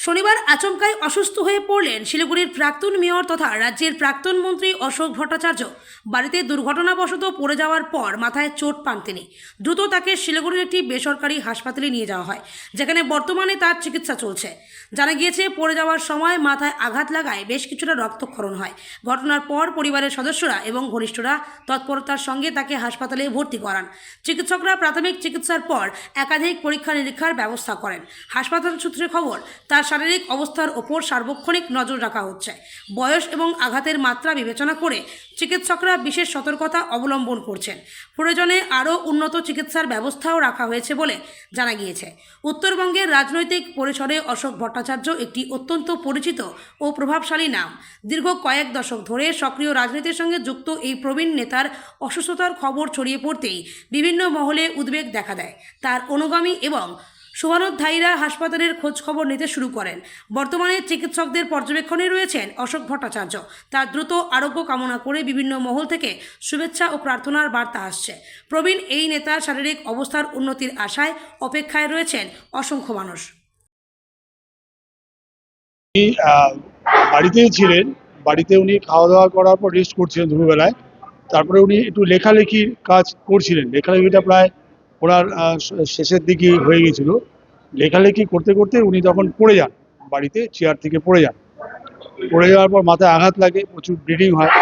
শনিবার আচমকাই অসুস্থ হয়ে পড়লেন শিলিগুড়ির প্রাক্তন মেয়র তথা রাজ্যের প্রাক্তন মন্ত্রী অশোক ভট্টাচার্য। বাড়িতে দুর্ঘটনাবশত পড়ে যাওয়ার পর মাথায় চোট পান তিনি। দ্রুত তাকে শিলিগুড়ির একটি বেসরকারি হাসপাতালে নিয়ে যাওয়া হয়, যেখানে বর্তমানে তার চিকিৎসা চলছে। জানা গিয়েছে, পড়ে যাওয়ার সময় মাথায় আঘাত লাগায় বেশ কিছুটা রক্তক্ষরণ হয়। ঘটনার পর পরিবারের সদস্যরা এবং ঘনিষ্ঠরা তৎপরতার সঙ্গে তাকে হাসপাতালে ভর্তি করান। চিকিৎসকরা প্রাথমিক চিকিৎসার পর একাধিক পরীক্ষা নিরীক্ষার ব্যবস্থা করেন। হাসপাতাল সূত্রে খবর, তার শারীরিক অবস্থার ওপর সার্বক্ষণিক নজর রাখা হচ্ছে। বয়স এবং আঘাতের মাত্রা বিবেচনা করে চিকিৎসকরা বিশেষ সতর্কতা অবলম্বন করছেন। প্রয়োজনে আরও উন্নত চিকিৎসার ব্যবস্থাও রাখা হয়েছে বলে জানা গিয়েছে। উত্তরবঙ্গের রাজনৈতিক পরিসরে অশোক ভট্টাচার্য একটি অত্যন্ত পরিচিত ও প্রভাবশালী নাম। দীর্ঘ কয়েক দশক ধরে সক্রিয় রাজনীতির সঙ্গে যুক্ত এই প্রবীণ নেতার অসুস্থতার খবর ছড়িয়ে পড়তেই বিভিন্ন মহলে উদ্বেগ দেখা দেয়। তার অনুগামী এবং শুভানুধ্যায়ীরা হাসপাতালের খোঁজ খবর নিতে শুরু করেন। বর্তমানে চিকিৎসকদের পর্যবেক্ষণে রয়েছেন অশোক ভট্টাচার্য। তার দ্রুত আরোগ্য কামনা করে বিভিন্ন মহল থেকে শুভেচ্ছা ও প্রার্থনার বার্তা আসছে। প্রবীণ এই নেতার শারীরিক অবস্থার উন্নতির আশায় অপেক্ষায় রয়েছেন অসংখ্য মানুষ। বাড়িতেই ছিলেন। বাড়িতে উনি খাওয়া দাওয়া করার পর রেস্ট করছিলেন দুপুরবেলায়। তারপরে উনি একটু লেখালেখির কাজ করছিলেন। লেখালেখিটা প্রায় ওনার শেষের দিকে হয়ে গেছিল। লেখালেখি করতে করতে উনি তখন পড়ে যান, বাড়িতে চেয়ার থেকে পড়ে যান। পড়ে যাওয়ার পর মাথায় আঘাত লাগে, প্রচুর ব্লিডিং হয়।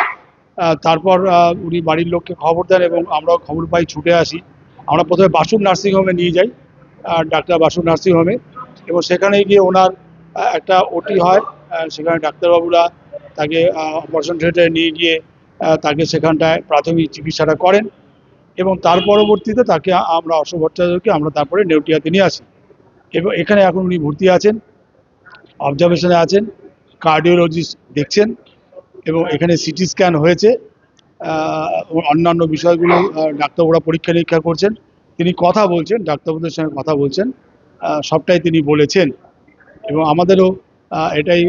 তারপর উনি বাড়ির লোককে খবর দেন এবং আমরাও খবর পাই, ছুটে আসি। আমরা প্রথমে বাসুর নার্সিংহোমে নিয়ে যাই, ডাক্তার বাসুর নার্সিংহোমে, এবং সেখানে গিয়ে ওনার একটা ওটি হয়। সেখানে ডাক্তারবাবুরা তাকে অপারেশন থিয়েটারে নিয়ে গিয়ে তাকে সেখানটায় প্রাথমিক চিকিৎসাটা করেন, এবং তার পরবর্তীতে তাকে আমরা অশোক ভট্টাচার্যকে আমরা তারপরে নেউটিয়াতে নিয়ে আসি। এবং এখানে এখন উনি ভর্তি আছেন, অবজারভেশনে আছেন, কার্ডিওলজিস্ট দেখছেন, এবং এখানে সিটি স্ক্যান হয়েছে। অন্যান্য বিষয়গুলো ডাক্তারবাবুরা পরীক্ষা নিরীক্ষা করছেন। তিনি কথা বলছেন, ডাক্তারবাবুদের সঙ্গে কথা বলছেন, সবটাই তিনি বলেছেন। এবং আমাদেরও এটাই,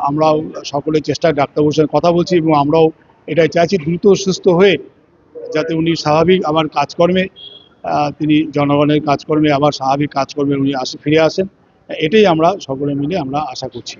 আমরাও সকলের চেষ্টায় ডাক্তারবাবুর সঙ্গে কথা বলছি, এবং আমরাও এটাই চাইছি দ্রুত সুস্থ হয়ে যাতে উনি স্বাভাবিক আবার কাজকর্মে, তিনি জনগণের কাজকর্মে আবার স্বাভাবিক কাজকর্মে উনি ফিরে আসেন। এটাই আমরা সকলে মিলে আমরা আশা করছি।